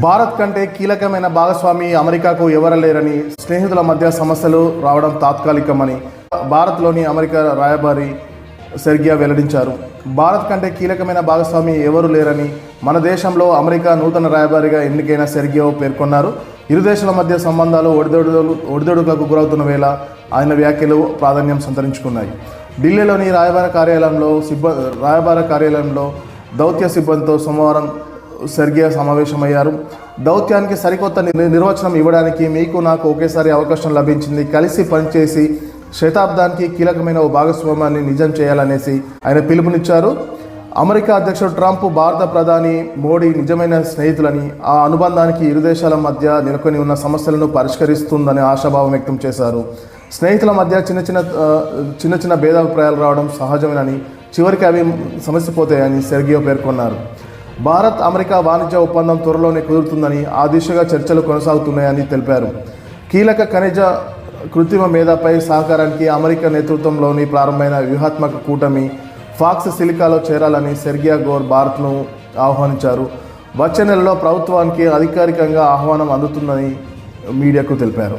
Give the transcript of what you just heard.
భారత్ కంటే కీలకమైన భాగస్వామి అమెరికాకు ఎవరు లేరని, స్నేహితుల మధ్య సమస్యలు రావడం తాత్కాలికమని భారత్లోని అమెరికా రాయబారి సెర్గియా వెల్లడించారు. భారత్ కంటే కీలకమైన భాగస్వామి ఎవరు లేరని మన దేశంలో అమెరికా నూతన రాయబారిగా ఎన్నికైన సెర్గియో పేర్కొన్నారు. ఇరు దేశాల మధ్య సంబంధాలు ఒడిదొడుకులకు గురవుతున్న వేళ ఆయన వ్యాఖ్యలు ప్రాధాన్యం సంతరించుకున్నాయి. ఢిల్లీలోని రాయబార కార్యాలయంలో దౌత్య సిబ్బందితో సోమవారం సెర్గియా సమావేశమయ్యారు. దౌత్యానికి సరికొత్త నిర్వచనం ఇవ్వడానికి మీకు నాకు ఒకేసారి అవకాశం లభించింది. కలిసి పనిచేసి శతాబ్దానికి కీలకమైన ఓ భాగస్వామ్యాన్ని నిజం చేయాలనేసి ఆయన పిలుపునిచ్చారు. అమెరికా అధ్యక్షుడు ట్రంప్ భారత ప్రధాని మోడీ నిజమైన స్నేహితులని, ఆ అనుబంధానికి ఇరు దేశాల మధ్య నెలకొని ఉన్న సమస్యలను పరిష్కరిస్తుందని ఆశాభావం వ్యక్తం చేశారు. స్నేహితుల మధ్య చిన్న చిన్న భేదాభిప్రాయాలు రావడం సహజమేనని, చివరికి అవి సమస్యపోతాయని సెర్గియో పేర్కొన్నారు. భారత్ అమెరికా వాణిజ్య ఒప్పందం త్వరలోనే కుదురుతుందని, ఆ దిశగా చర్చలు కొనసాగుతున్నాయని తెలిపారు. కీలక ఖనిజ కృత్రిమ మేధాపై సహకారానికి అమెరికా నేతృత్వంలోని ప్రారంభమైన వ్యూహాత్మక కూటమి ఫాక్స్ సిలికాలో చేరాలని సెర్గియా గోర్ భారత్ను ఆహ్వానించారు. వచ్చే నెలలో ప్రభుత్వానికి అధికారికంగా ఆహ్వానం అందుతుందని మీడియాకు తెలిపారు.